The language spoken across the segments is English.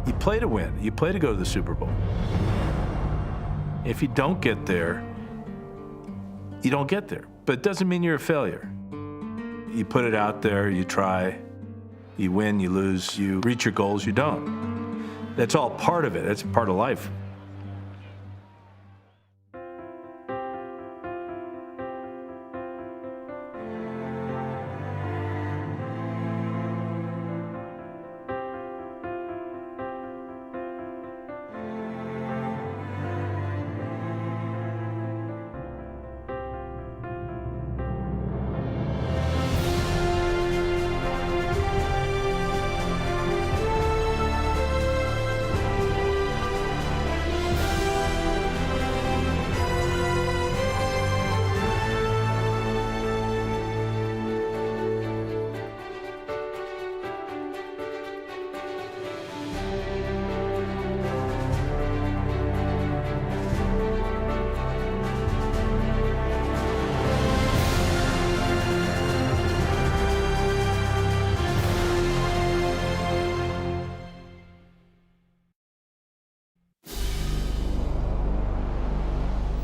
You play to win. You play to go to the Super Bowl. If you don't get there, you don't get there. But it doesn't mean you're a failure. You put it out there, you try, you win, you lose, you reach your goals, you don't. That's all part of it. That's part of life.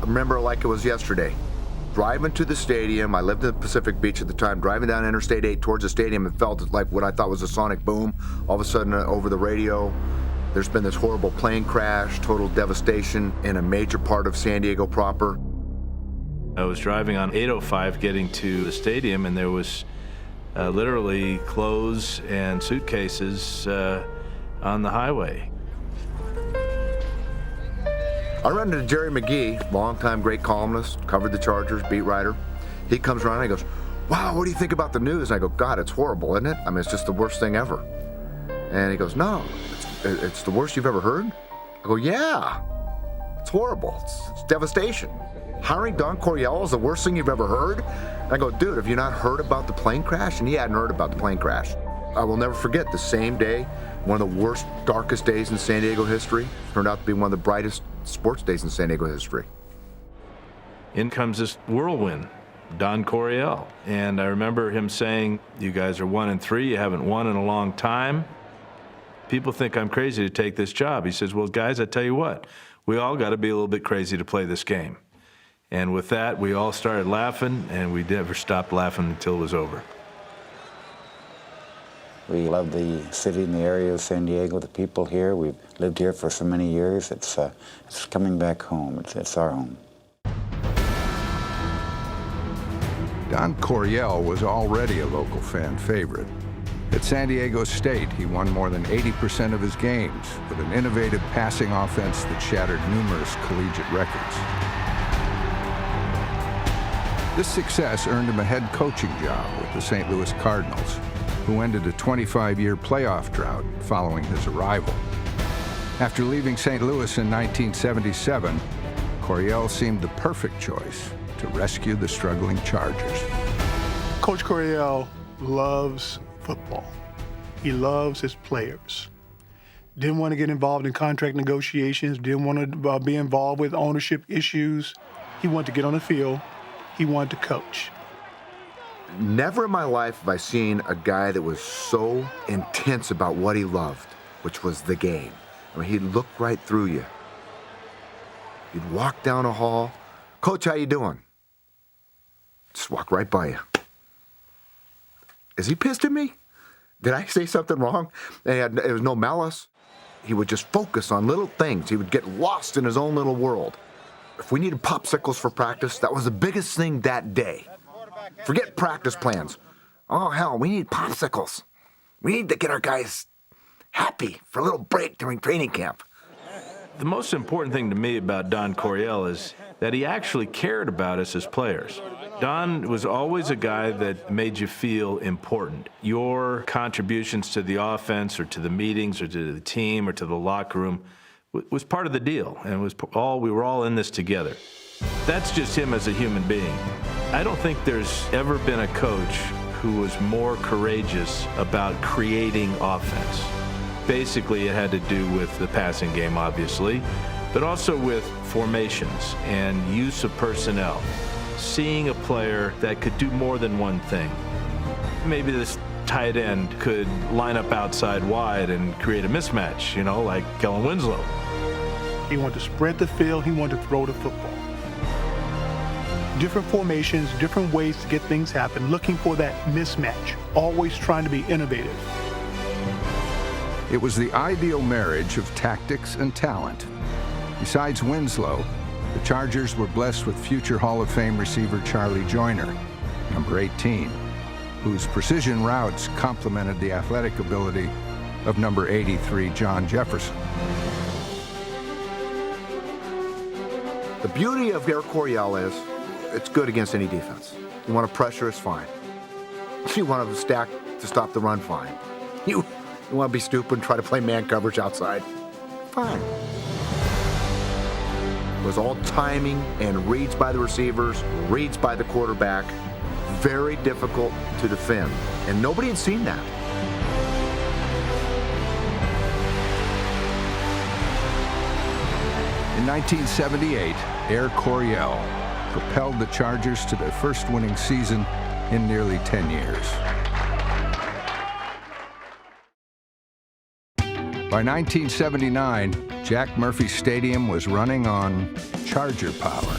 I remember it like it was yesterday. Driving to the stadium, I lived in Pacific Beach at the time, driving down Interstate 8 towards the stadium, it felt like what I thought was a sonic boom. All of a sudden, over the radio, there's been this horrible plane crash, total devastation in a major part of San Diego proper. I was driving on 805 getting to the stadium, and there was literally clothes and suitcases on the highway. I run into Jerry McGee, longtime great columnist, covered the Chargers, beat writer. He comes around and he goes, "Wow, what do you think about the news?" And I go, "God, it's horrible, isn't it? I mean, it's just the worst thing ever." And he goes, "No, it's the worst you've ever heard?" I go, "Yeah, it's horrible. It's devastation. Hiring Don Coryell is the worst thing you've ever heard?" And I go, "Dude, have you not heard about the plane crash?" And he hadn't heard about the plane crash. I will never forget the same day, one of the worst, darkest days in San Diego history, turned out to be one of the brightest sports days in San Diego history. In comes this whirlwind, Don Coryell. And I remember him saying, "You guys are 1-3, you haven't won in a long time. People think I'm crazy to take this job." He says, "Well, guys, I tell you what, we all got to be a little bit crazy to play this game." And with that, we all started laughing, and we never stopped laughing until it was over. We love the city and the area of San Diego, the people here. We've lived here for so many years. It's coming back home. It's our home. Don Coryell was already a local fan favorite. At San Diego State, he won more than 80% of his games with an innovative passing offense that shattered numerous collegiate records. This success earned him a head coaching job with the St. Louis Cardinals, who ended a 25-year playoff drought following his arrival. After leaving St. Louis in 1977, Coryell seemed the perfect choice to rescue the struggling Chargers. Coach Coryell loves football. He loves his players. Didn't want to get involved in contract negotiations, didn't want to be involved with ownership issues. He wanted to get on the field. He wanted to coach. Never in my life have I seen a guy that was so intense about what he loved, which was the game. I mean, he'd look right through you. You'd walk down a hall, "Coach, how you doing?" Just walk right by you. Is he pissed at me? Did I say something wrong? And it was no malice. He would just focus on little things. He would get lost in his own little world. If we needed popsicles for practice, that was the biggest thing that day. Forget practice plans. Oh, hell, we need popsicles. We need to get our guys happy for a little break during training camp. The most important thing to me about Don Coryell is that he actually cared about us as players. Don was always a guy that made you feel important. Your contributions to the offense or to the meetings or to the team or to the locker room was part of the deal, and we were all in this together. That's just him as a human being. I don't think there's ever been a coach who was more courageous about creating offense. Basically, it had to do with the passing game, obviously, but also with formations and use of personnel. Seeing a player that could do more than one thing. Maybe this tight end could line up outside wide and create a mismatch, like Kellen Winslow. He wanted to spread the field. He wanted to throw the football. Different formations, different ways to get things happen, looking for that mismatch, always trying to be innovative. It was the ideal marriage of tactics and talent. Besides Winslow, the Chargers were blessed with future Hall of Fame receiver Charlie Joyner, number 18, whose precision routes complemented the athletic ability of number 83 John Jefferson. The beauty of Air Coryell is it's good against any defense. You want to pressure, it's fine. You want to stack to stop the run, fine. You want to be stupid and try to play man coverage outside, fine. It was all timing and reads by the receivers, reads by the quarterback. Very difficult to defend, and nobody had seen that. In 1978, Air Coryell propelled the Chargers to their first winning season in nearly 10 years. By 1979, Jack Murphy Stadium was running on Charger power.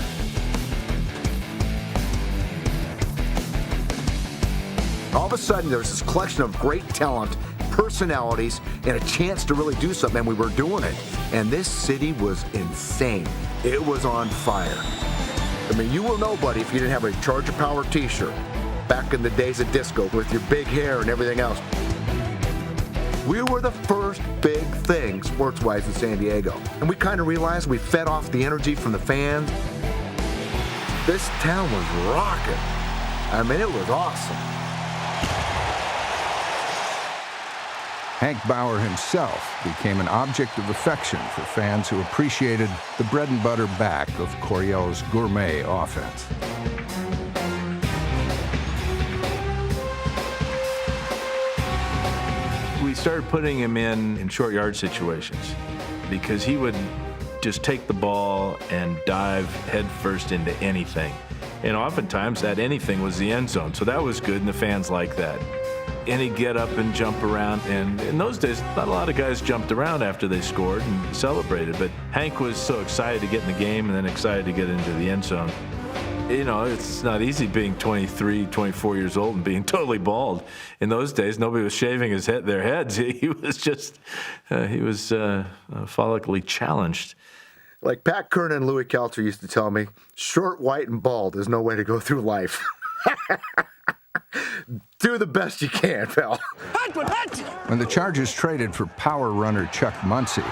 All of a sudden, there was this collection of great talent, personalities, and a chance to really do something, and we were doing it. And this city was insane. It was on fire. I mean, you were nobody if you didn't have a Charger Power t-shirt back in the days of disco with your big hair and everything else. We were the first big thing sports-wise in San Diego. And we kind of realized we fed off the energy from the fans. This town was rocking. I mean, it was awesome. Hank Bauer himself became an object of affection for fans who appreciated the bread-and-butter back of Coryell's gourmet offense. We started putting him in short yard situations because he would just take the ball and dive headfirst into anything. And oftentimes that anything was the end zone. So that was good, and the fans liked that. And he'd get up and jump around. And in those days, not a lot of guys jumped around after they scored and celebrated. But Hank was so excited to get in the game and then excited to get into the end zone. It's not easy being 23, 24 years old and being totally bald. In those days, nobody was shaving their heads. He was just, follically challenged. Like Pat Kernan and Louis Kelter used to tell me, short, white, and bald is no way to go through life. Do the best you can, pal. When the Chargers traded for power runner Chuck Muncie,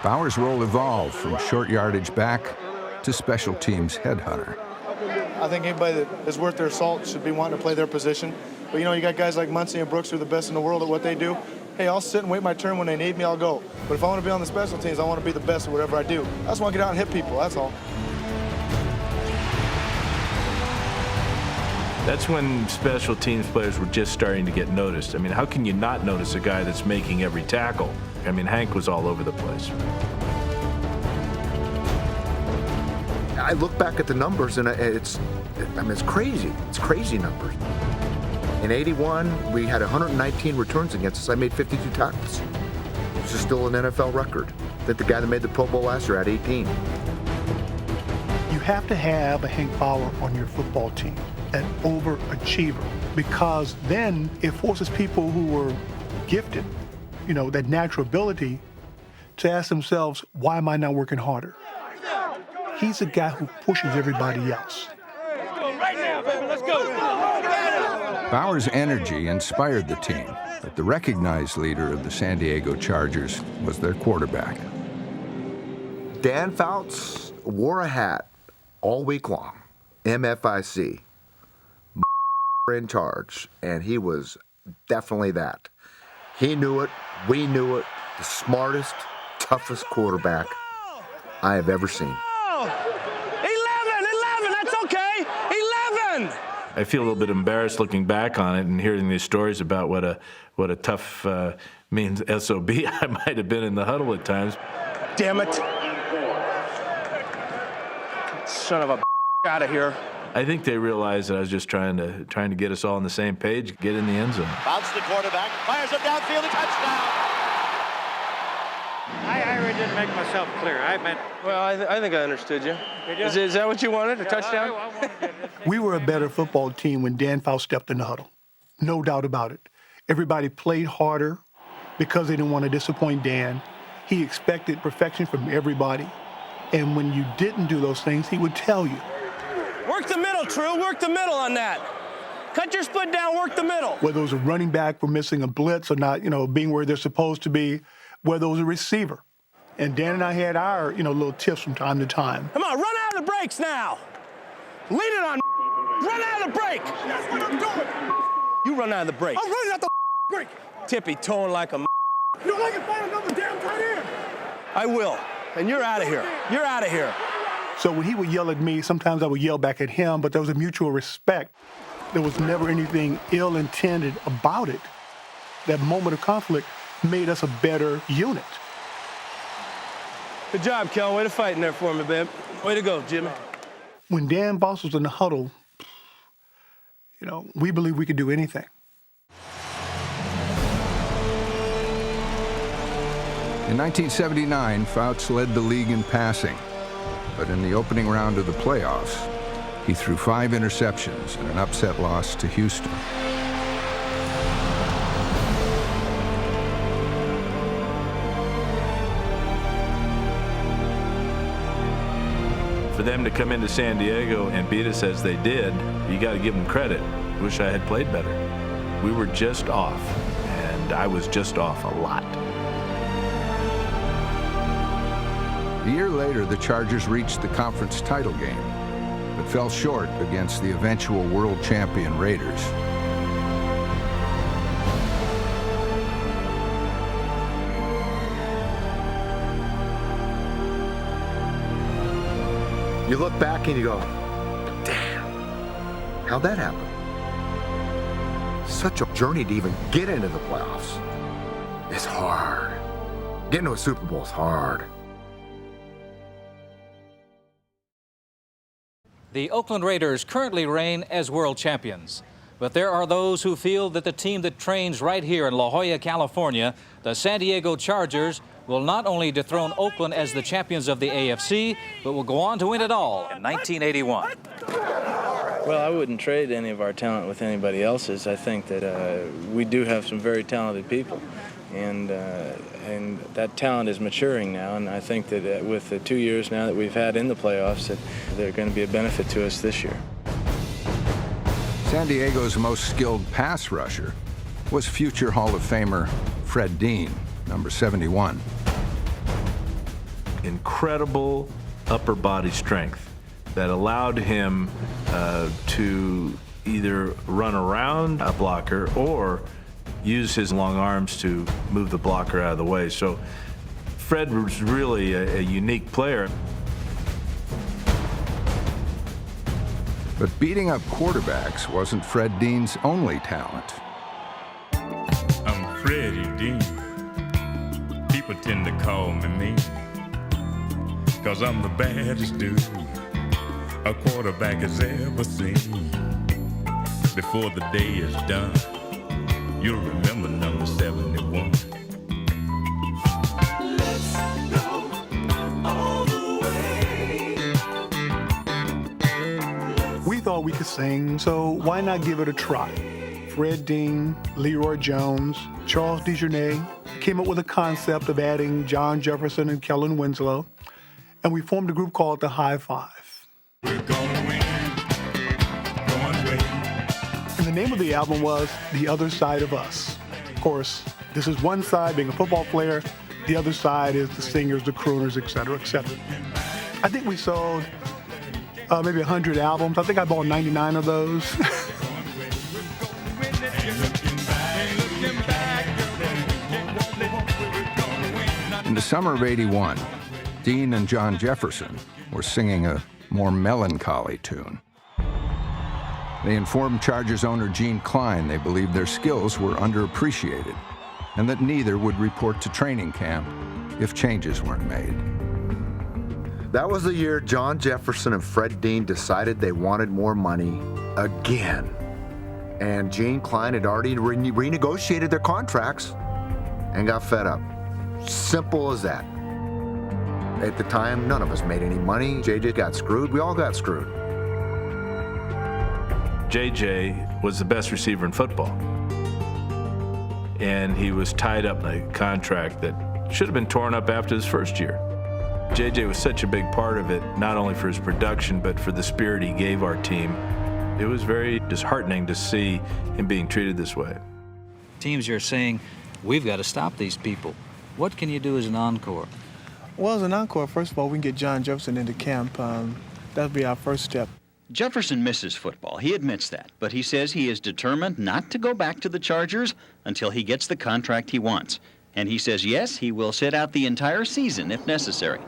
Bauer's role evolved from short yardage back to special teams headhunter. I think anybody that is worth their salt should be wanting to play their position. But you got guys like Muncie and Brooks who are the best in the world at what they do. Hey, I'll sit and wait my turn. When they need me, I'll go. But if I want to be on the special teams, I want to be the best at whatever I do. I just want to get out and hit people, that's all. That's when special teams players were just starting to get noticed. I mean, how can you not notice a guy that's making every tackle? I mean, Hank was all over the place. I look back at the numbers, and it's crazy. It's crazy numbers. In '81, we had 119 returns against us. I made 52 tackles, which is still an NFL record. That the guy that made the Pro Bowl last year had 18. You have to have a Hank Bauer on your football team, an overachiever, because then it forces people who were gifted, that natural ability, to ask themselves, why am I not working harder? He's a guy who pushes everybody else. Bauer's energy inspired the team, but the recognized leader of the San Diego Chargers was their quarterback. Dan Fouts wore a hat all week long, MFIC, in charge, and he was definitely that. He knew it, we knew it, the smartest, toughest quarterback I have ever seen. 11, that's okay, 11! I feel a little bit embarrassed looking back on it and hearing these stories about what a tough, mean SOB I might have been in the huddle at times. Damn it. Son of a out of here. I think they realized that I was just trying to get us all on the same page, get in the end zone. Bounce the quarterback, fires it downfield, a touchdown. I really didn't make myself clear. I meant. Well, I think I understood you. Is that what you wanted, a touchdown? I wanted it. We were a better football team when Dan Fouts stepped in the huddle. No doubt about it. Everybody played harder because they didn't want to disappoint Dan. He expected perfection from everybody. And when you didn't do those things, he would tell you. Work the middle, True. Work the middle on that. Cut your split down, work the middle. Whether it was a running back for missing a blitz or not, being where they're supposed to be, whether it was a receiver. And Dan and I had our, little tips from time to time. Come on, run out of the brakes now. Lean it on. Run out of the brake. That's what I'm doing. You run out of the brake. I'm running out the break. Tippy toeing like a. You know, I can find another damn tight end. I will. And you're out of here. You're out of here. So when he would yell at me, sometimes I would yell back at him, but there was a mutual respect. There was never anything ill-intended about it. That moment of conflict made us a better unit. Good job, Kel. Way to fight in there for me, babe. Way to go, Jimmy. When Dan Fouts was in the huddle, we believed we could do anything. In 1979, Fouts led the league in passing, but in the opening round of the playoffs, he threw 5 interceptions in an upset loss to Houston. For them to come into San Diego and beat us as they did, you got to give them credit. Wish I had played better. We were just off, and I was just off a lot. A year later, the Chargers reached the conference title game, but fell short against the eventual world champion Raiders. You look back and you go, damn, how'd that happen? Such a journey to even get into the playoffs. It's hard. Getting to a Super Bowl is hard. The Oakland Raiders currently reign as world champions. But there are those who feel that the team that trains right here in La Jolla, California, the San Diego Chargers, will not only dethrone Oakland as the champions of the AFC, but will go on to win it all in 1981. Well, I wouldn't trade any of our talent with anybody else's. I think that we do have some very talented people, and that talent is maturing now. And I think that with the 2 years now that we've had in the playoffs, that they're going to be a benefit to us this year. San Diego's most skilled pass rusher was future Hall of Famer Fred Dean, number 71. Incredible upper body strength that allowed him to either run around a blocker or use his long arms to move the blocker out of the way. So Fred was really a unique player. But beating up quarterbacks wasn't Fred Dean's only talent. I'm Freddie Dean. People tend to call me mean, 'cause I'm the baddest dude a quarterback has ever seen. Before the day is done, you'll remember number 71. Let's go all the way. We thought we could sing, so why not give it a try? Fred Dean, Leroy Jones, Charles DeJournay came up with a concept of adding John Jefferson and Kellen Winslow, and we formed a group called the High Five. We're gonna win. And the name of the album was The Other Side of Us. Of course, this is one side being a football player, the other side is the singers, the crooners, et cetera, et cetera. I think we sold maybe 100 albums. I think I bought 99 of those. In the summer of '81, Dean and John Jefferson were singing a more melancholy tune. They informed Chargers owner Gene Klein they believed their skills were underappreciated and that neither would report to training camp if changes weren't made. That was the year John Jefferson and Fred Dean decided they wanted more money again. And Gene Klein had already renegotiated their contracts and got fed up. Simple as that. At the time, none of us made any money. JJ got screwed. We all got screwed. JJ was the best receiver in football. And he was tied up in a contract that should have been torn up after his first year. JJ was such a big part of it, not only for his production, but for the spirit he gave our team. It was very disheartening to see him being treated this way. Teams are saying, we've got to stop these people. What can you do as an encore? Well, as an encore, first of all, we can get John Jefferson into camp. That would be our first step. Jefferson misses football. He admits that. But he says he is determined not to go back to the Chargers until he gets the contract he wants. And he says, yes, he will sit out the entire season if necessary.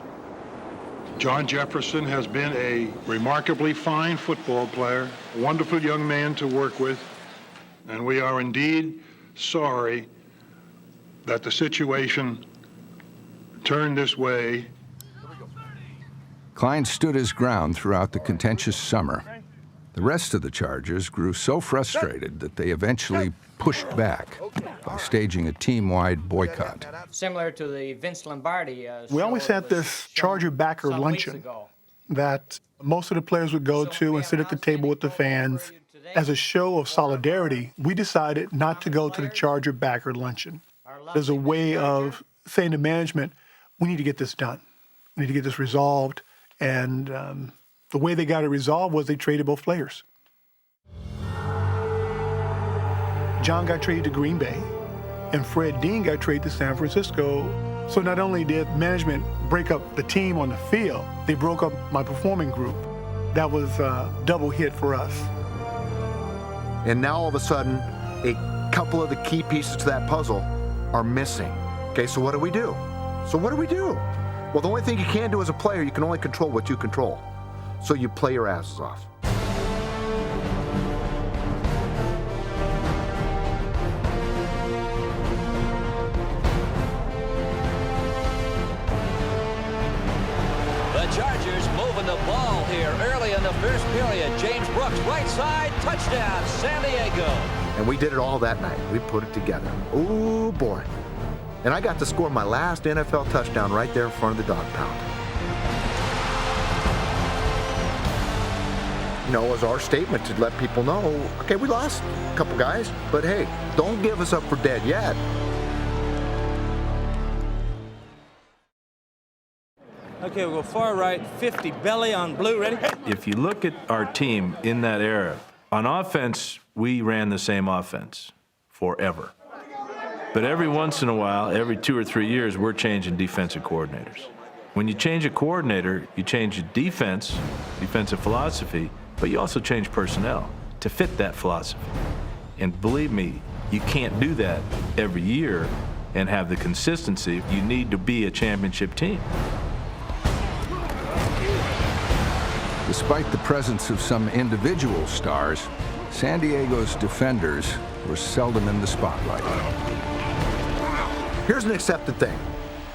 John Jefferson has been a remarkably fine football player, a wonderful young man to work with, and we are indeed sorry that the situation turned this way. Klein stood his ground throughout the contentious summer. The rest of the Chargers grew so frustrated that they eventually pushed back by staging a team-wide boycott. Similar to the Vince Lombardi. We always had this Charger backer luncheon that most of the players would go to and sit at the table with the fans. As a show of solidarity, we decided not to go to the Charger backer luncheon. There's a way of saying to management, we need to get this done. We need to get this resolved. And the way they got it resolved was they traded both players. John got traded to Green Bay, and Fred Dean got traded to San Francisco. So not only did management break up the team on the field, they broke up my performing group. That was a double hit for us. And now all of a sudden, a couple of the key pieces to that puzzle are missing. Okay, so what do we do? Well, the only thing you can do as a player, you can only control what you control. So you play your asses off. The Chargers moving the ball here early in the first period. James Brooks, right side, touchdown, San Diego. And we did it all that night. We put it together. Ooh, boy. And I got to score my last NFL touchdown right there in front of the dog pound. You know, it was our statement to let people know, okay, we lost a couple guys, but hey, don't give us up for dead yet. Okay, we'll go far right, 50, belly on blue, ready? If you look at our team in that era, on offense, we ran the same offense forever. But every once in a while, every 2 or 3 years, we're changing defensive coordinators. When you change a coordinator, you change your defensive philosophy, but you also change personnel to fit that philosophy. And believe me, you can't do that every year and have the consistency. You need to be a championship team. Despite the presence of some individual stars, San Diego's defenders were seldom in the spotlight. Here's an accepted thing.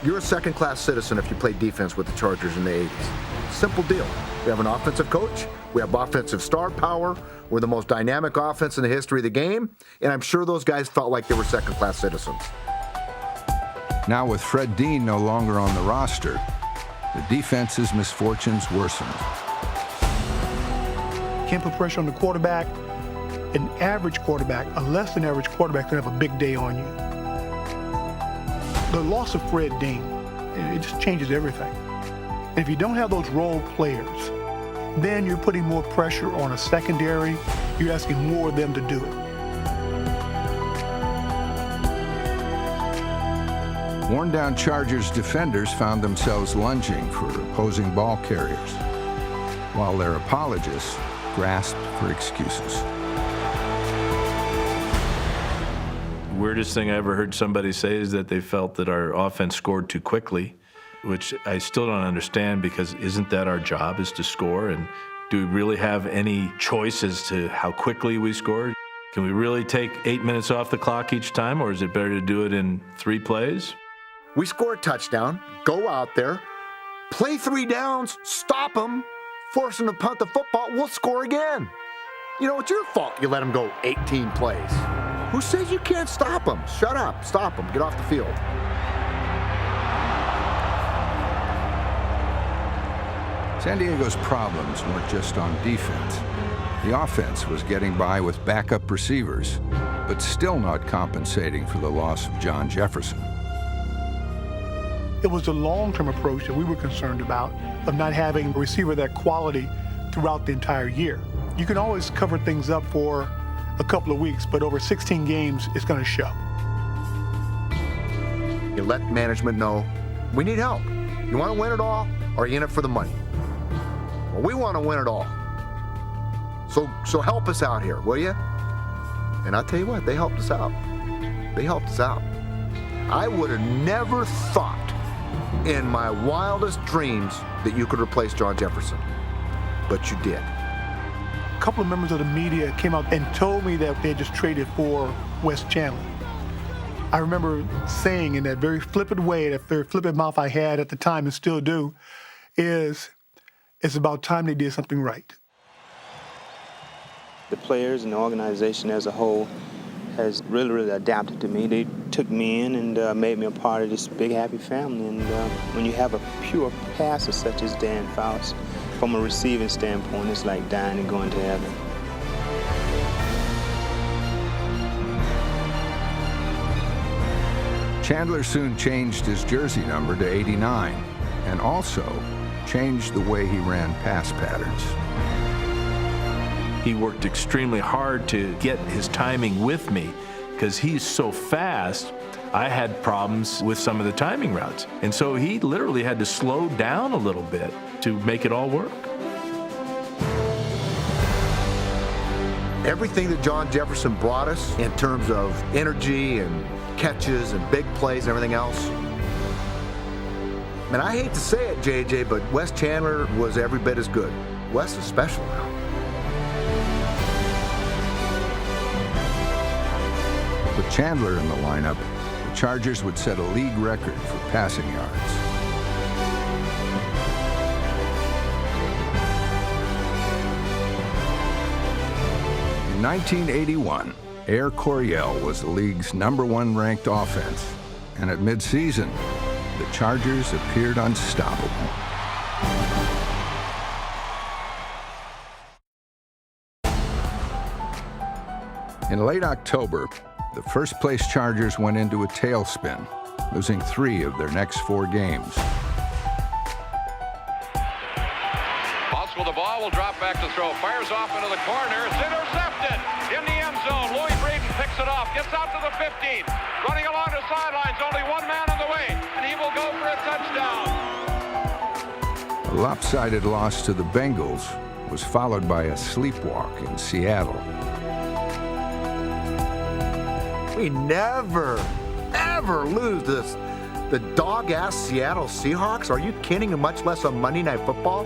You're a second-class citizen if you play defense with the Chargers in the 80s. Simple deal. We have an offensive coach. We have offensive star power. We're the most dynamic offense in the history of the game. And I'm sure those guys felt like they were second-class citizens. Now with Fred Dean no longer on the roster, the defense's misfortunes worsened. Can't put pressure on the quarterback. An average quarterback, a less than average quarterback, can have a big day on you. The loss of Fred Dean, it just changes everything. If you don't have those role players, then you're putting more pressure on a secondary. You're asking more of them to do it. Worn-down Chargers defenders found themselves lunging for opposing ball carriers, while their apologists grasped for excuses. Weirdest thing I ever heard somebody say is that they felt that our offense scored too quickly, which I still don't understand, because isn't that our job, is to score? And do we really have any choice as to how quickly we score? Can we really take 8 minutes off the clock each time, or is it better to do it in 3 plays? We score a touchdown, go out there, Play 3 downs, stop them, force them to punt the football, we'll score again. You know, it's your fault you let them go 18 plays. Who says you can't stop them? Shut up, stop them, get off the field. San Diego's problems weren't just on defense. The offense was getting by with backup receivers, but still not compensating for the loss of John Jefferson. It was the long-term approach that we were concerned about, of not having a receiver of that quality throughout the entire year. You can always cover things up for a couple of weeks, but over 16 games, it's going to show. You let management know, we need help. You want to win it all, or are you in it for the money? Well, we want to win it all. So help us out here, will you? And I'll tell you what, they helped us out. They helped us out. I would have never thought in my wildest dreams that you could replace John Jefferson, but you did. A couple of members of the media came out and told me that they had just traded for Wes Chandler. I remember saying in that very flippant way, that very flippant mouth I had at the time and still do, is it's about time they did something right. The players and the organization as a whole has really adapted to me. They took me in and made me a part of this big, happy family. And when you have a pure passer such as Dan Fouts, from a receiving standpoint, it's like dying and going to heaven. Chandler soon changed his jersey number to 89 and also changed the way he ran pass patterns. He worked extremely hard to get his timing with me because he's so fast. I had problems with some of the timing routes. And so he literally had to slow down a little bit to make it all work. Everything that John Jefferson brought us in terms of energy and catches and big plays and everything else. And I hate to say it, JJ, but Wes Chandler was every bit as good. Wes is special now. With Chandler in the lineup, the Chargers would set a league record for passing yards. In 1981, Air Coryell was the league's #1 ranked offense, and at midseason, the Chargers appeared unstoppable. In late October, the first-place Chargers went into a tailspin, losing 3 of their next 4 games. Potts with the ball will drop back to throw. Fires off into the corner. It's intercepted in the end zone. Louis Braden picks it off. Gets out to the 15. Running along the sidelines. Only one man on the way. And he will go for a touchdown. A lopsided loss to the Bengals was followed by a sleepwalk in Seattle. We never, ever lose this. The dog-ass Seattle Seahawks? Are you kidding? And much less on Monday Night Football?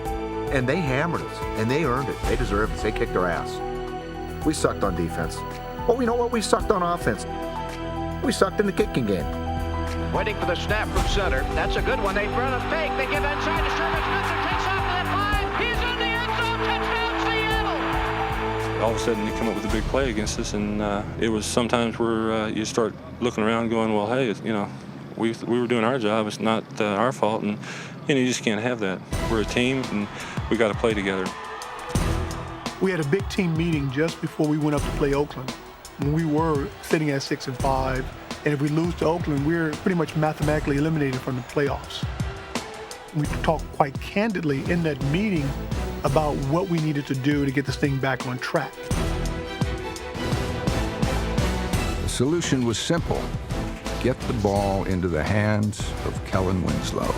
And they hammered us, and they earned it. They deserved it. They kicked our ass. We sucked on defense. Well, you know what? We sucked on offense. We sucked in the kicking game. Waiting for the snap from center. That's a good one. They run a fake. They give inside to Sherman Smith, who takes off to that line. He's in the end zone. Touchdown, Seattle. All of a sudden, you come up with a big play against us, and it was sometimes where you start looking around going, well, hey, you know, we were doing our job. It's not our fault, and you just can't have that. We're a team, and we got to play together. We had a big team meeting just before we went up to play Oakland. When we were sitting at 6-5, and if we lose to Oakland, we're pretty much mathematically eliminated from the playoffs. We talked quite candidly in that meeting about what we needed to do to get this thing back on track. The solution was simple. Get the ball into the hands of Kellen Winslow.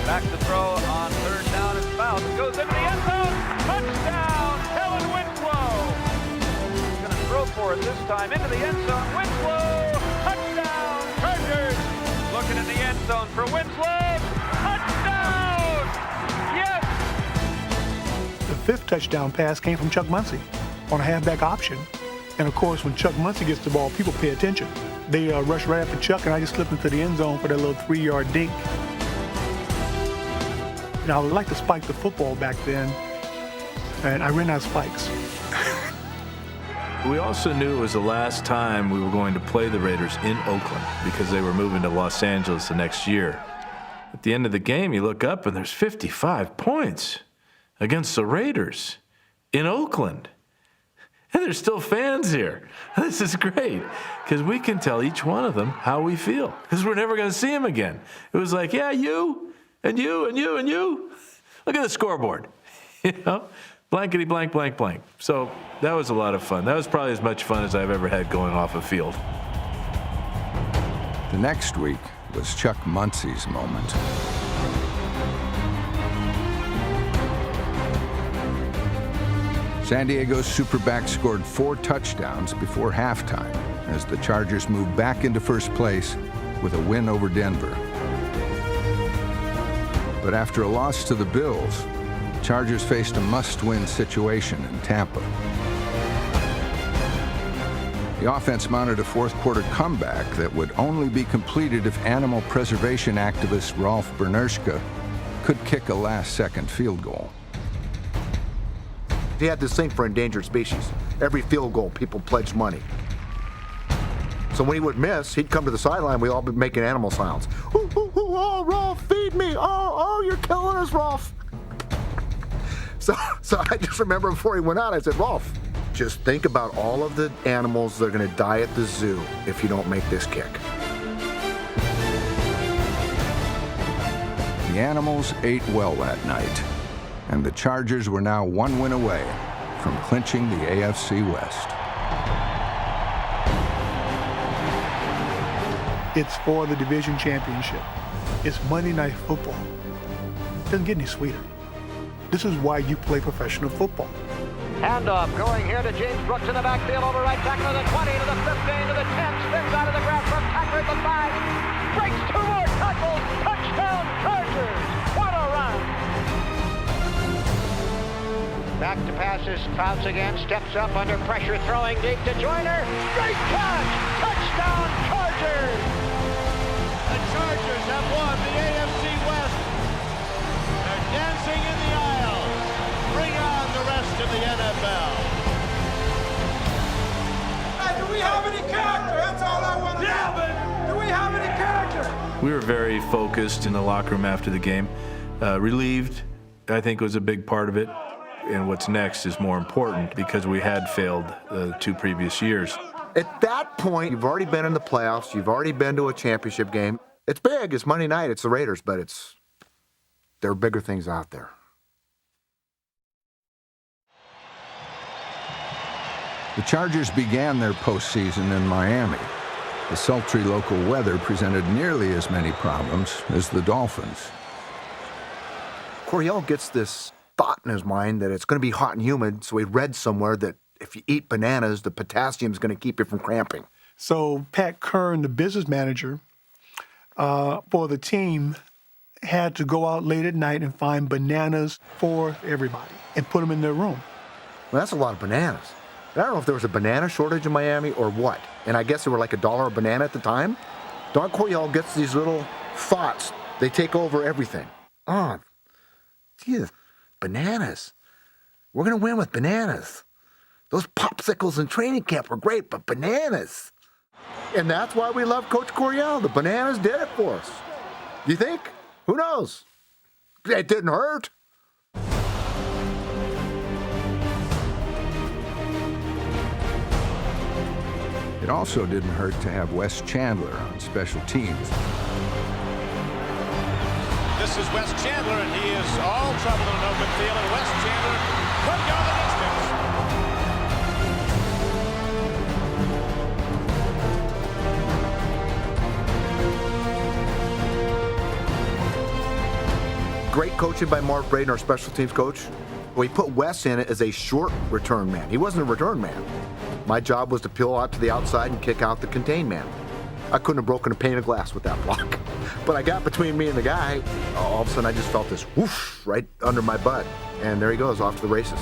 Back to throw on third down and foul. Goes into the end zone. Touchdown, Kellen Winslow. He's going to throw for it this time into the end zone. Winslow, touchdown, Chargers. Looking in the end zone for Winslow. Touchdown! Yes! The 5th touchdown pass came from Chuck Muncie on a halfback option. And of course, when Chuck Muncie gets the ball, people pay attention. They rushed right after Chuck, and I just slipped into the end zone for that little 3-yard dink. Now, I would like to spike the football back then, and I ran out of spikes. We also knew it was the last time we were going to play the Raiders in Oakland because they were moving to Los Angeles the next year. At the end of the game, you look up and there's 55 points against the Raiders in Oakland. And there's still fans here. This is great because we can tell each one of them how we feel because we're never going to see them again. It was like, yeah, you and you and you and you. Look at the scoreboard, blankety blank, blank, blank. So that was a lot of fun. That was probably as much fun as I've ever had going off a field. The next week was Chuck Muncie's moment. San Diego's Superback scored 4 touchdowns before halftime as the Chargers moved back into first place with a win over Denver. But after a loss to the Bills, Chargers faced a must-win situation in Tampa. The offense mounted a fourth-quarter comeback that would only be completed if animal preservation activist Rolf Bernerschke could kick a last-second field goal. He had this thing for endangered species. Every field goal, people pledged money. So when he would miss, he'd come to the sideline. We'd all be making animal sounds. Ooh, ooh, ooh, oh, Rolf, feed me. Oh, you're killing us, Rolf. So I just remember before he went out, I said, Rolf, just think about all of the animals that are going to die at the zoo if you don't make this kick. The animals ate well that night, and the Chargers were now 1 win away from clinching the AFC West. It's for the division championship. It's Monday Night Football. It doesn't get any sweeter. This is why you play professional football. Handoff going here to James Brooks in the backfield over right tackle to the 20, to the 15, to the 10, spins out of the grab from Packer at the 5, breaks 2 more tackles, touchdown Chargers. What a run! Back to passes, Fouts again, steps up under pressure, throwing deep to Joyner. Great catch! Touchdown Chargers! The Chargers have won the AFC West. They're dancing in the aisle. Bring on the rest of the NFL. Hey, do we have any character? That's all I want to know. Do we have any character? We were very focused in the locker room after the game. Relieved, I think, was a big part of it. And what's next is more important because we had failed the 2 previous years. At that point, you've already been in the playoffs. You've already been to a championship game. It's big. It's Monday night. It's the Raiders, but there are bigger things out there. The Chargers began their postseason in Miami. The sultry local weather presented nearly as many problems as the Dolphins. Coryell gets this thought in his mind that it's going to be hot and humid, so he read somewhere that if you eat bananas, the potassium is going to keep you from cramping. So Pat Kern, the business manager for the team, had to go out late at night and find bananas for everybody and put them in their room. Well, that's a lot of bananas. I don't know if there was a banana shortage in Miami or what. And I guess they were like $1 a banana at the time. Don Coryell gets these little thoughts. They take over everything. Oh, geez, bananas. We're going to win with bananas. Those popsicles in training camp were great, but bananas. And that's why we love Coach Coryell. The bananas did it for us. You think? Who knows? It didn't hurt. It also didn't hurt to have Wes Chandler on special teams. This is Wes Chandler, and he is all trouble in an open field, and Wes Chandler could go the distance. Great coaching by Mark Braden, our special teams coach. We put Wes in it as a short return man. He wasn't a return man. My job was to peel out to the outside and kick out the contain man. I couldn't have broken a pane of glass with that block. But I got between me and the guy. All of a sudden, I just felt this whoosh right under my butt. And there he goes, off to the races.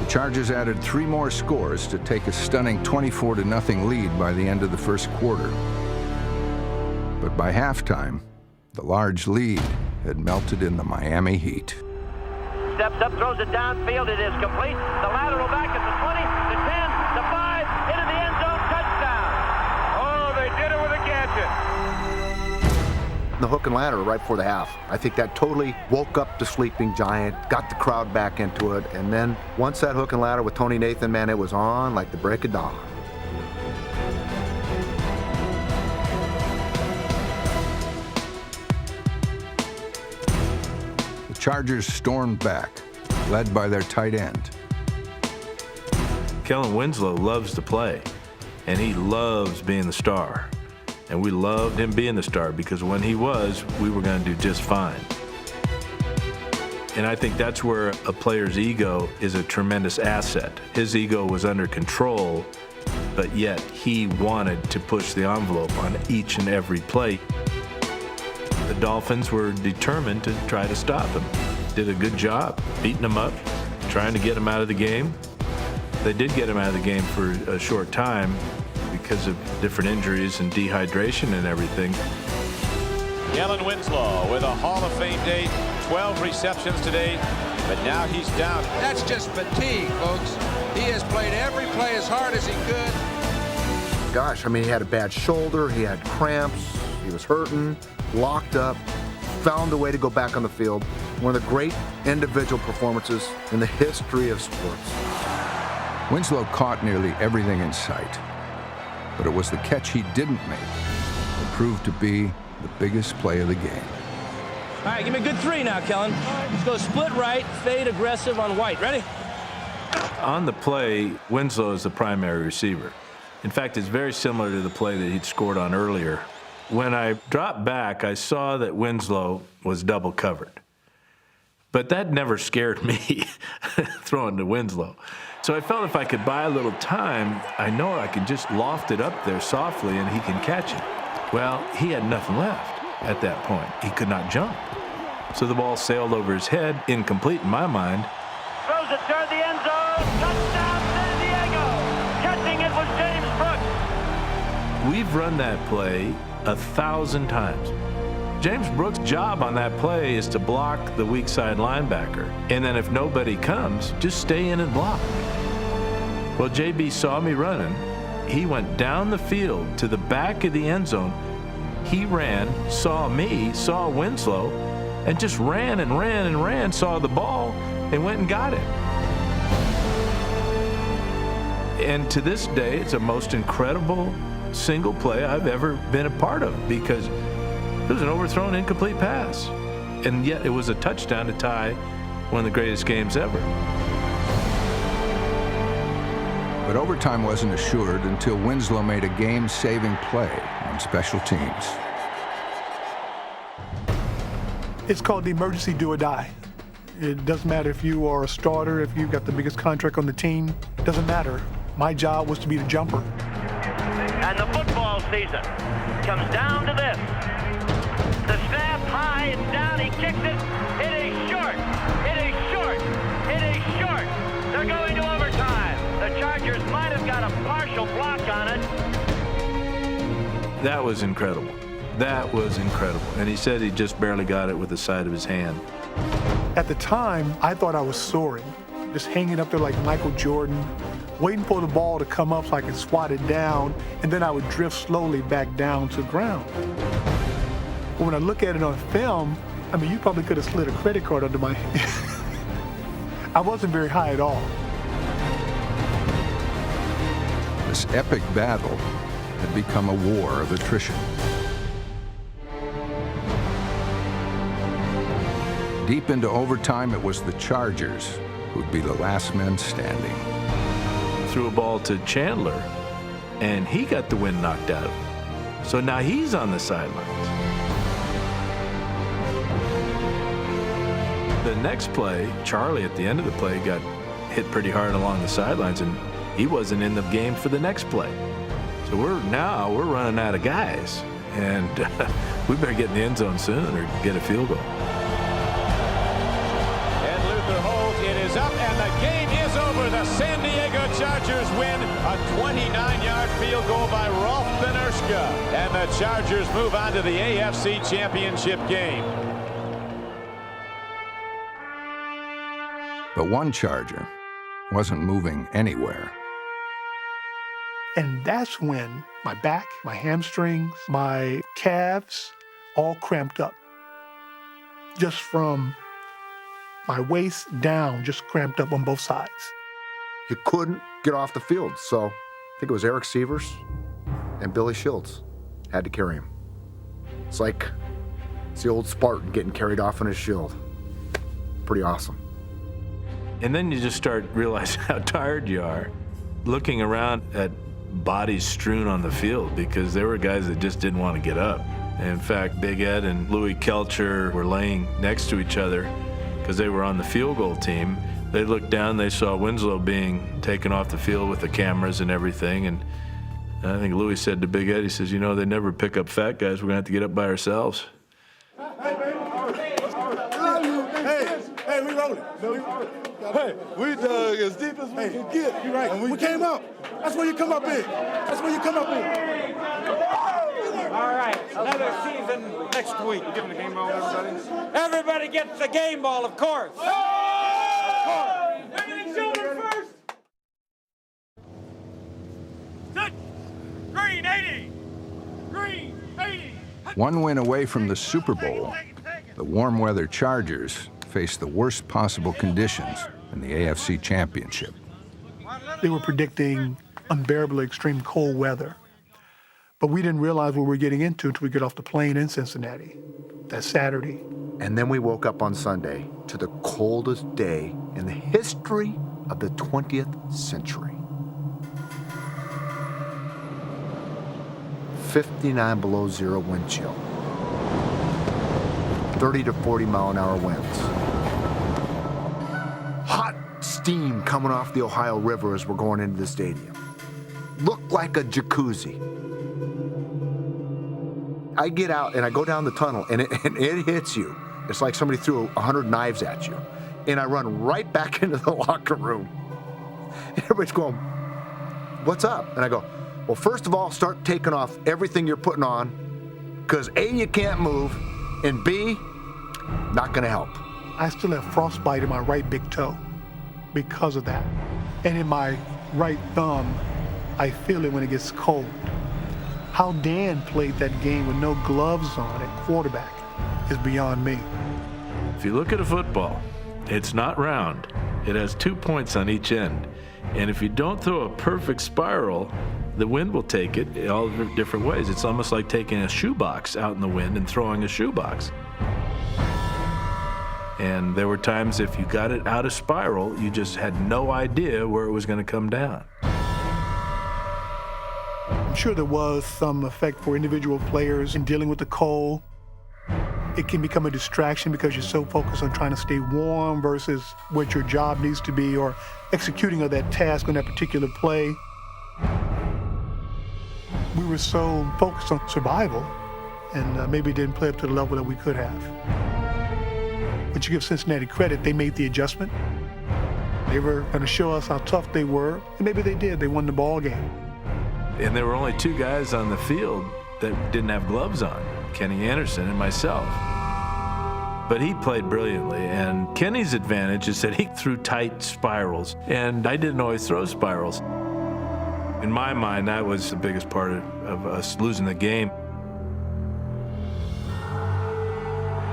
Chargers added 3 more scores to take a stunning 24-0 lead by the end of the first quarter. But by halftime, the large lead had melted in the Miami heat. Steps up, throws it downfield. It is complete. The lateral back at the 20, the 10, the 5, into the end zone, touchdown. Oh, they did it with a gadget. The hook and ladder right before the half. I think that totally woke up the sleeping giant, got the crowd back into it, and then once that hook and ladder with Tony Nathan, man, it was on like the break of dawn. The Chargers stormed back, led by their tight end. Kellen Winslow loves to play, and he loves being the star. And we loved him being the star because when he was, we were going to do just fine. And I think that's where a player's ego is a tremendous asset. His ego was under control, but yet he wanted to push the envelope on each and every play. The Dolphins were determined to try to stop him. Did a good job beating him up, trying to get him out of the game. They did get him out of the game for a short time because of different injuries and dehydration and everything. Kellen Winslow with a Hall of Fame day, 12 receptions today, but now he's down. That's just fatigue, folks. He has played every play as hard as he could. Gosh, I mean, he had a bad shoulder, he had cramps, he was hurting, locked up, found a way to go back on the field. One of the great individual performances in the history of sports. Winslow caught nearly everything in sight, but it was the catch he didn't make that proved to be the biggest play of the game. All right, give me a good 3 now, Kellen. Let's go split right, fade aggressive on White. Ready? On the play, Winslow is the primary receiver. In fact, it's very similar to the play that he'd scored on earlier. When I dropped back, I saw that Winslow was double covered. But that never scared me, throwing to Winslow. So I felt if I could buy a little time, I know I could just loft it up there softly and he can catch it. Well, he had nothing left at that point. He could not jump. So the ball sailed over his head, incomplete in my mind. Throws it toward the end zone. Touchdown, San Diego. Catching it was James Brooks. We've run that play 1,000 times. James Brooks' job on that play is to block the weak side linebacker. And then if nobody comes, just stay in and block. Well, JB saw me running. He went down the field to the back of the end zone. He ran, saw me, saw Winslow, and just ran and ran and ran, saw the ball, and went and got it. And to this day, it's the most incredible single play I've ever been a part of because it was an overthrown, incomplete pass. And yet it was a touchdown to tie one of the greatest games ever. But overtime wasn't assured until Winslow made a game-saving play on special teams. It's called the emergency do or die. It doesn't matter if you are a starter, if you've got the biggest contract on the team. It doesn't matter. My job was to be the jumper. And the football season comes down to this. The snap high and down, he kicks it. It is short. It is short. It is short. They're going to overtime. The Chargers might have got a partial block on it. That was incredible. That was incredible. And he said he just barely got it with the side of his hand. At the time, I thought I was soaring, just hanging up there like Michael Jordan, waiting for the ball to come up so I could swat it down, and then I would drift slowly back down to the ground. But when I look at it on film, I mean, you probably could have slid a credit card under my head. I wasn't very high at all. This epic battle had become a war of attrition. Deep into overtime, it was the Chargers who'd be the last men standing. Threw a ball to Chandler, and he got the wind knocked out of him. So now he's on the sidelines. The next play, Charlie at the end of the play got hit pretty hard along the sidelines, and he wasn't in the game for the next play. So we're running out of guys, and we better get in the end zone soon or get a field goal. And Luther holds. It is up, and the game is over. over. The San Diego Chargers win a 29-yard field goal by Rolf Benirschke. And the Chargers move on to the AFC Championship game. But one Charger wasn't moving anywhere. And that's when my back, my hamstrings, my calves all cramped up. Just from my waist down, just cramped up on both sides. He couldn't get off the field, so I think it was Eric Sievers and Billy Shields had to carry him. It's the old Spartan getting carried off on his shield. Pretty awesome. And then you just start realizing how tired you are, looking around at bodies strewn on the field, because there were guys that just didn't want to get up. And in fact, Big Ed and Louis Kelcher were laying next to each other because they were on the field goal team. They looked down, they saw Winslow being taken off the field with the cameras and everything. And I think Louis said to Big Ed, he says, you know, they never pick up fat guys. We're going to have to get up by ourselves. Hey, we rolling. Hey, we dug as deep as we can get. You're right. And we came up. That's where you come up in. That's where you come up in. All right, another season next week. You giving the game ball to everybody? Everybody gets the game ball, of course. Of course. Women and children first. Green 80. Green 80. One win away from the Super Bowl, the warm weather Chargers faced the worst possible conditions in the AFC Championship. They were predicting unbearably extreme cold weather. But we didn't realize what we were getting into until we get off the plane in Cincinnati that Saturday. And then we woke up on Sunday to the coldest day in the history of the 20th century. 59 below zero wind chill. 30 to 40 mile an hour winds. Hot steam coming off the Ohio River as we're going into the stadium. Looked like a jacuzzi. I get out and I go down the tunnel and it hits you. It's like somebody threw 100 knives at you. And I run right back into the locker room. And everybody's going, what's up? And I go, well, first of all, start taking off everything you're putting on, because A, you can't move, and B, not gonna help. I still have frostbite in my right big toe because of that. And in my right thumb, I feel it when it gets cold. How Dan played that game with no gloves on at quarterback is beyond me. If you look at a football, it's not round. It has 2 points on each end. And if you don't throw a perfect spiral, the wind will take it all different ways. It's almost like taking a shoebox out in the wind and throwing a shoebox. And there were times if you got it out of spiral, you just had no idea where it was going to come down. I'm sure there was some effect for individual players in dealing with the cold. It can become a distraction because you're so focused on trying to stay warm versus what your job needs to be or executing of that task on that particular play. We were so focused on survival and maybe didn't play up to the level that we could have. But you give Cincinnati credit, they made the adjustment. They were going to show us how tough they were, and maybe they did. They won the ball game. And there were only two guys on the field that didn't have gloves on, Kenny Anderson and myself. But he played brilliantly, and Kenny's advantage is that he threw tight spirals, and I didn't always throw spirals. In my mind, that was the biggest part of us losing the game.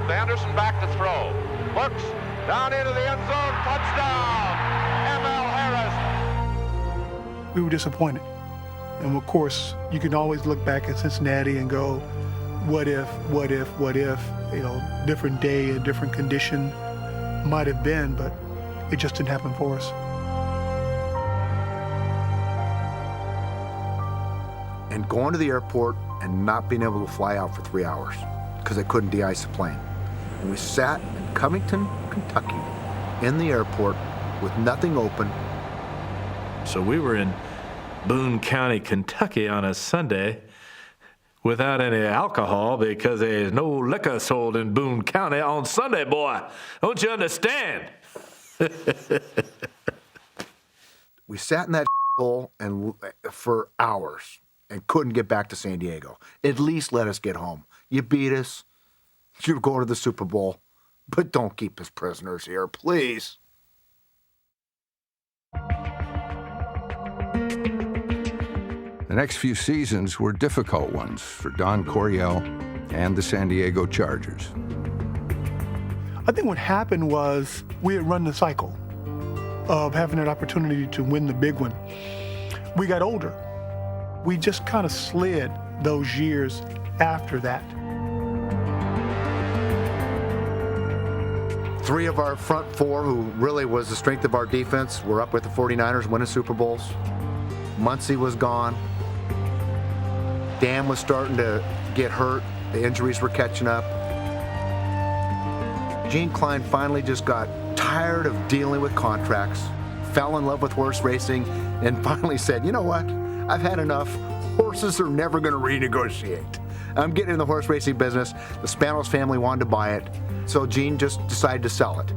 Anderson back to throw. Looks down into the end zone. Touchdown! M.L. Harris. We were disappointed. And of course, you can always look back at Cincinnati and go, what if, you know, different day, a different condition might have been, but it just didn't happen for us. And going to the airport and not being able to fly out for 3 hours because they couldn't de-ice the plane. And we sat in Covington, Kentucky, in the airport with nothing open. So we were in Boone County, Kentucky on a Sunday without any alcohol because there's no liquor sold in Boone County on Sunday, boy. Don't you understand? We sat in that hole and for hours and couldn't get back to San Diego. At least let us get home. You beat us. You're going to the Super Bowl. But don't keep us prisoners here, please. The next few seasons were difficult ones for Don Coryell and the San Diego Chargers. I think what happened was we had run the cycle of having that opportunity to win the big one. We got older. We just kind of slid those years after that. 3 of our front 4, who really was the strength of our defense, were up with the 49ers winning Super Bowls. Muncie was gone. Dan was starting to get hurt. The injuries were catching up. Gene Klein finally just got tired of dealing with contracts, fell in love with horse racing, and finally said, you know what? I've had enough. Horses are never going to renegotiate. I'm getting in the horse racing business. The Spanos family wanted to buy it, so Gene just decided to sell it.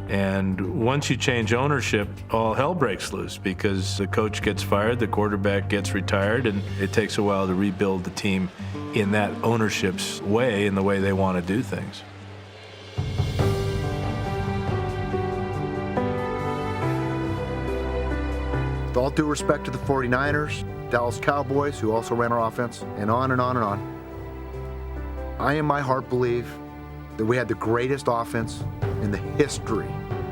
And once you change ownership, all hell breaks loose because the coach gets fired, the quarterback gets retired, and it takes a while to rebuild the team in that ownership's way, in the way they want to do things. With all due respect to the 49ers, Dallas Cowboys, who also ran our offense, and on and on and on, I in my heart believe that we had the greatest offense in the history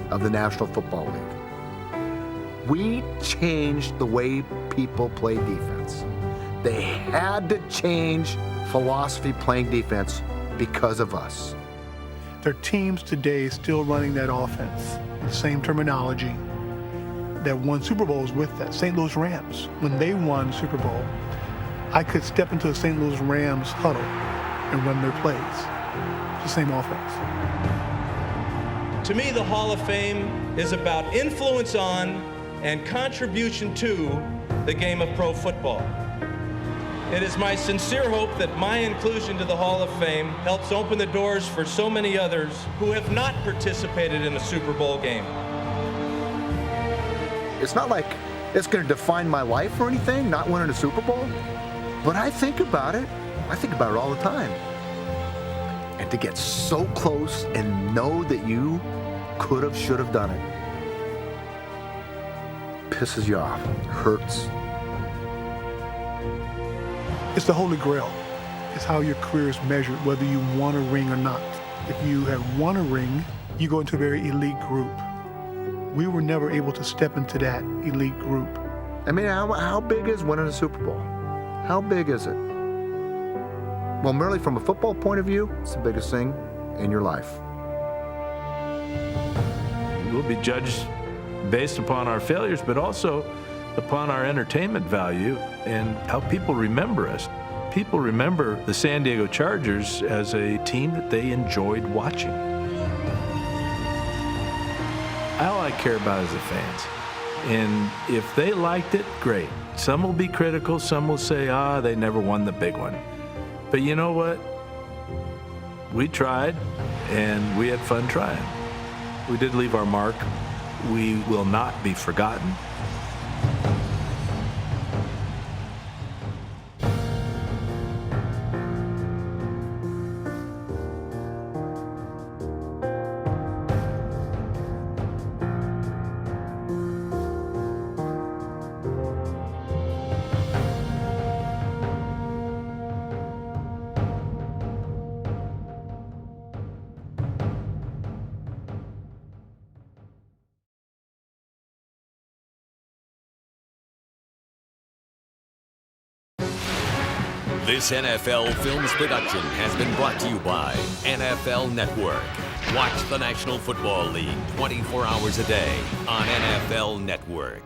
of the National Football League. We changed the way people play defense. They had to change philosophy playing defense because of us. There are teams today still running that offense, the same terminology, that won Super Bowls with that. St. Louis Rams, when they won Super Bowl, I could step into a St. Louis Rams huddle and run their plays. It's the same offense. To me, the Hall of Fame is about influence on and contribution to the game of pro football. It is my sincere hope that my inclusion to the Hall of Fame helps open the doors for so many others who have not participated in a Super Bowl game. It's not like it's going to define my life or anything, not winning a Super Bowl, but I think about it. I think about it all the time. And to get so close and know that you could have, should have done it, pisses you off, hurts. It's the Holy Grail. It's how your career is measured, whether you won a ring or not. If you have won a ring, you go into a very elite group. We were never able to step into that elite group. I mean, how big is winning a Super Bowl? How big is it? Well, merely from a football point of view, it's the biggest thing in your life. We'll be judged based upon our failures, but also upon our entertainment value and how people remember us. People remember the San Diego Chargers as a team that they enjoyed watching. All I care about is the fans. And if they liked it, great. Some will be critical, some will say, they never won the big one. But you know what? We tried, and we had fun trying. We did leave our mark. We will not be forgotten. This NFL Films production has been brought to you by NFL Network. Watch the National Football League 24 hours a day on NFL Network.